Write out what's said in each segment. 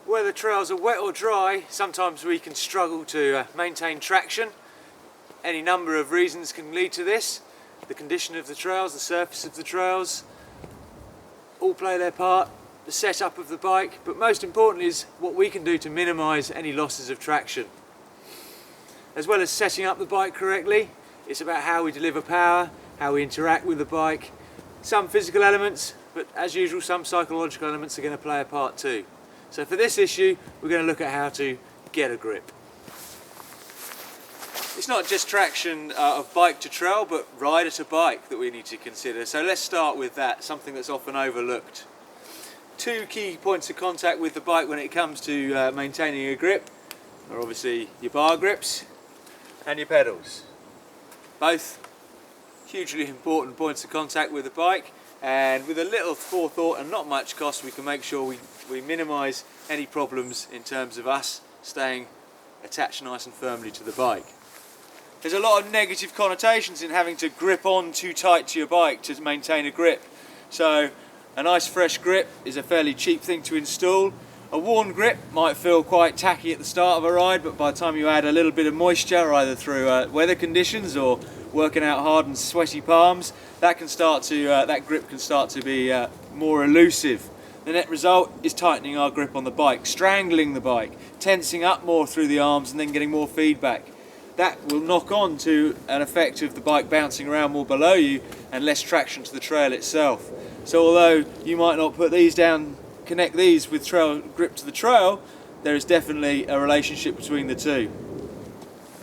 Whether trails are wet or dry, sometimes we can struggle to maintain traction. Any number of reasons can lead to this. The condition of the trails, the surface of the trails, all play their part. The setup of the bike, but most importantly is what we can do to minimise any losses of traction. As well as setting up the bike correctly, it's about how we deliver power, how we interact with the bike, some physical elements, but as usual some psychological elements are going to play a part too. So for this issue we're going to look at how to get a grip. It's not just traction of bike to trail, but rider to bike that we need to consider. So let's start with that, something that's often overlooked. Two key points of contact with the bike when it comes to maintaining a grip are obviously your bar grips and your pedals. Both hugely important points of contact with the bike, and with a little forethought and not much cost we can make sure we minimise any problems in terms of us staying attached nice and firmly to the bike. There's a lot of negative connotations in having to grip on too tight to your bike to maintain a grip. So a nice fresh grip is a fairly cheap thing to install. A worn grip might feel quite tacky at the start of a ride, but by the time you add a little bit of moisture, either through weather conditions or working out hard and sweaty palms, that grip can start to be more elusive. The net result is tightening our grip on the bike, strangling the bike, tensing up more through the arms and then getting more feedback. That will knock on to an effect of the bike bouncing around more below you and less traction to the trail itself. So although you might not put these down, connect these with trail grip to the trail, there is definitely a relationship between the two.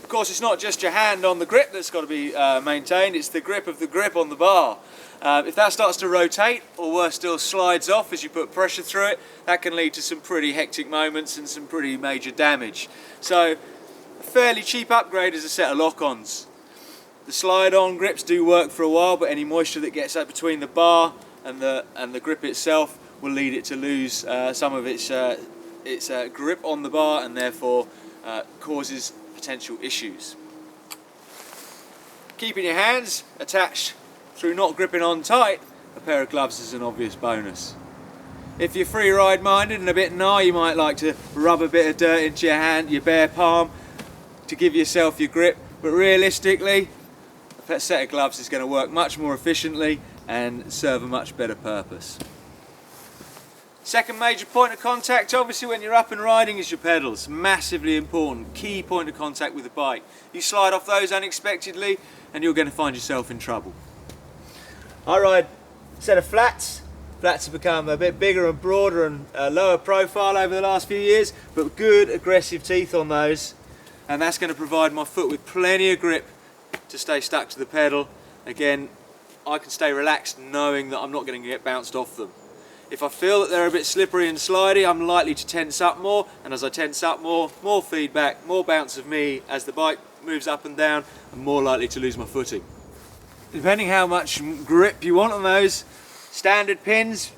Of course, it's not just your hand on the grip that's got to be maintained, it's the grip of the grip on the bar. If that starts to rotate, or worse still slides off as you put pressure through it, that can lead to some pretty hectic moments and some pretty major damage. So a fairly cheap upgrade is a set of lock-ons. The slide-on grips do work for a while, but any moisture that gets up between the bar and the grip itself will lead it to lose some of its grip on the bar, and therefore causes potential issues. Keeping your hands attached through not gripping on tight, a pair of gloves is an obvious bonus. If you're free ride minded and a bit gnar, you might like to rub a bit of dirt into your hand, your bare palm, to give yourself your grip, but realistically a set of gloves is going to work much more efficiently and serve a much better purpose. Second major point of contact, obviously when you're up and riding, is your pedals. Massively important, key point of contact with the bike. You slide off those unexpectedly and you're going to find yourself in trouble. I ride a set of flats. Flats have become a bit bigger and broader and lower profile over the last few years, but good aggressive teeth on those, and that's going to provide my foot with plenty of grip to stay stuck to the pedal. Again, I can stay relaxed knowing that I'm not going to get bounced off them. If I feel that they're a bit slippery and slidey, I'm likely to tense up more, and as I tense up more feedback, more bounce of me as the bike moves up and down, I'm more likely to lose my footing. Depending how much grip you want on those, standard pins,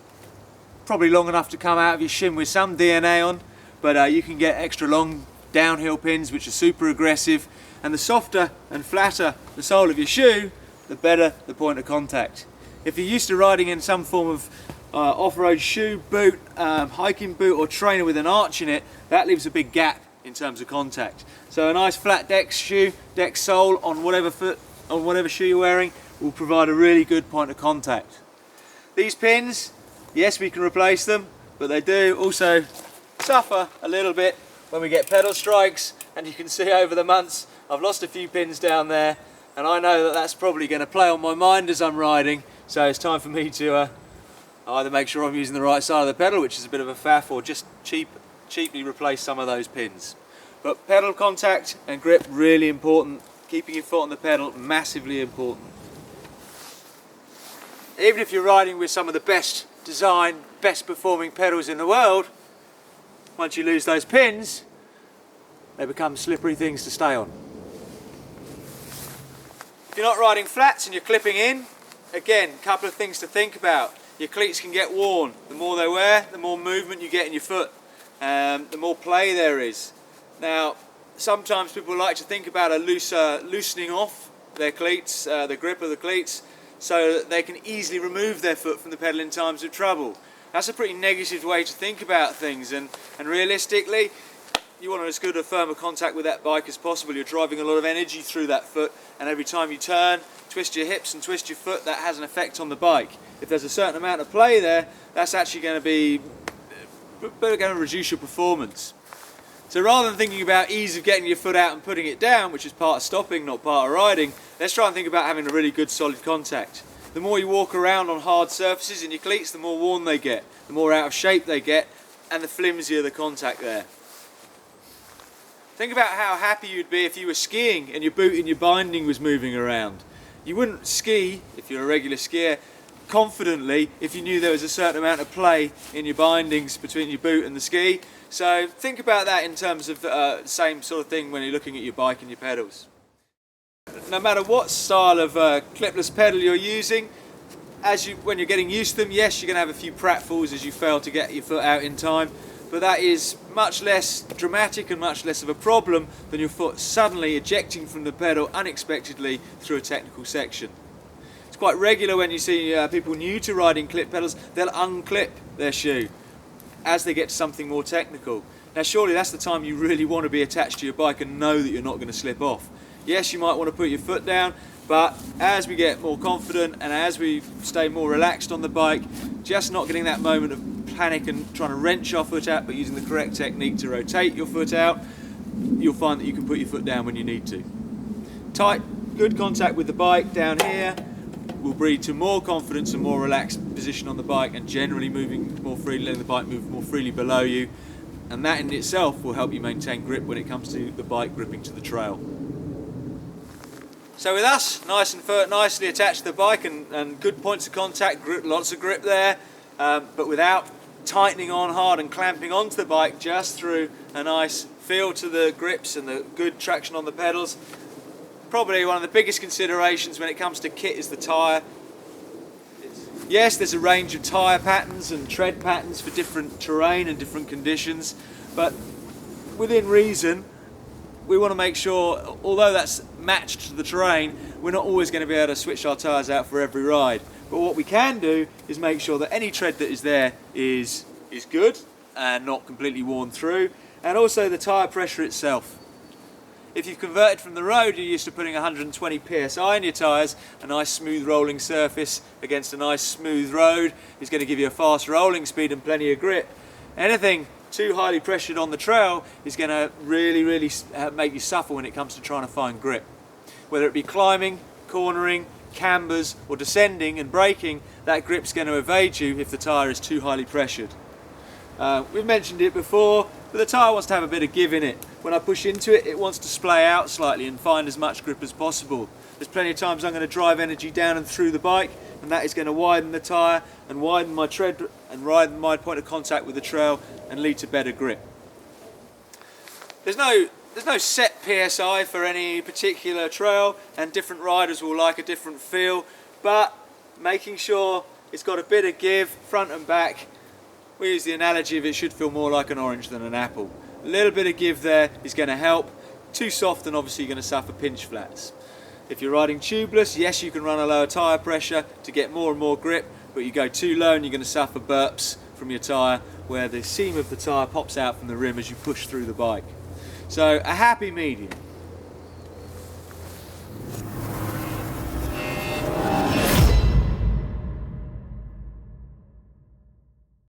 probably long enough to come out of your shin with some DNA on, but you can get extra long downhill pins which are super aggressive, and the softer and flatter the sole of your shoe, the better the point of contact. If you're used to riding in some form of off-road shoe, boot, hiking boot or trainer with an arch in it, that leaves a big gap in terms of contact. So a nice flat deck sole on whatever shoe you're wearing will provide a really good point of contact. These pins, yes, we can replace them, but they do also suffer a little bit when we get pedal strikes, and you can see over the months I've lost a few pins down there, and I know that that's probably going to play on my mind as I'm riding, so it's time for me to either make sure I'm using the right side of the pedal, which is a bit of a faff, or just cheaply replace some of those pins. But pedal contact and grip, really important. Keeping your foot on the pedal, massively important. Even if you're riding with some of the best designed, best performing pedals in the world, once you lose those pins, they become slippery things to stay on. If you're not riding flats and you're clipping in, again, a couple of things to think about. Your cleats can get worn. The more they wear, the more movement you get in your foot, the more play there is. Now, sometimes people like to think about a loosening off their cleats, the grip of the cleats, so that they can easily remove their foot from the pedal in times of trouble. That's a pretty negative way to think about things, and realistically, you want as good a firmer contact with that bike as possible. You're driving a lot of energy through that foot, and every time you turn, twist your hips and twist your foot, that has an effect on the bike. If there's a certain amount of play there, that's actually going to reduce your performance. So rather than thinking about ease of getting your foot out and putting it down, which is part of stopping, not part of riding, let's try and think about having a really good solid contact. The more you walk around on hard surfaces in your cleats, the more worn they get, the more out of shape they get, and the flimsier the contact there. Think about how happy you'd be if you were skiing and your boot and your binding was moving around. You wouldn't ski, if you're a regular skier, confidently if you knew there was a certain amount of play in your bindings between your boot and the ski. So think about that in terms of the same sort of thing when you're looking at your bike and your pedals. No matter what style of clipless pedal you're using, when you're getting used to them, yes, you're going to have a few pratfalls as you fail to get your foot out in time, but that is much less dramatic and much less of a problem than your foot suddenly ejecting from the pedal unexpectedly through a technical section. It's quite regular when you see people new to riding clip pedals, they'll unclip their shoe as they get to something more technical. Now surely that's the time you really want to be attached to your bike and know that you're not going to slip off. Yes, you might want to put your foot down, but as we get more confident and as we stay more relaxed on the bike, just not getting that moment of panic and trying to wrench our foot out, but using the correct technique to rotate your foot out, you'll find that you can put your foot down when you need to. Tight, good contact with the bike down here will breed to more confidence and more relaxed position on the bike, and generally moving more freely, letting the bike move more freely below you, and that in itself will help you maintain grip when it comes to the bike gripping to the trail. So with us, nice and nicely attached to the bike and good points of contact, grip, lots of grip there, but without tightening on hard and clamping onto the bike, just through a nice feel to the grips and the good traction on the pedals. Probably one of the biggest considerations when it comes to kit is the tyre. Yes, there's a range of tyre patterns and tread patterns for different terrain and different conditions, but within reason, we want to make sure, although that's matched to the terrain, we're not always going to be able to switch our tyres out for every ride. But what we can do is make sure that any tread that is there is good and not completely worn through, and also the tyre pressure itself. If you've converted from the road, you're used to putting 120 psi in your tyres, a nice smooth rolling surface against a nice smooth road is going to give you a fast rolling speed and plenty of grip. Anything too highly pressured on the trail is going to really make you suffer when it comes to trying to find grip. Whether it be climbing, cornering, cambers or descending and braking, that grip's going to evade you if the tyre is too highly pressured. We've mentioned it before, but the tyre wants to have a bit of give in it. When I push into it, it wants to splay out slightly and find as much grip as possible. There's plenty of times I'm going to drive energy down and through the bike, and that is going to widen the tyre and widen my tread and widen my point of contact with the trail and lead to better grip. There's no set PSI for any particular trail, and different riders will like a different feel, but making sure it's got a bit of give front and back. We use the analogy of it should feel more like an orange than an apple. A little bit of give there is going to help. Too soft and obviously you're going to suffer pinch flats. If you're riding tubeless, yes, you can run a lower tyre pressure to get more and more grip, but you go too low and you're going to suffer burps from your tyre where the seam of the tyre pops out from the rim as you push through the bike. So a happy medium.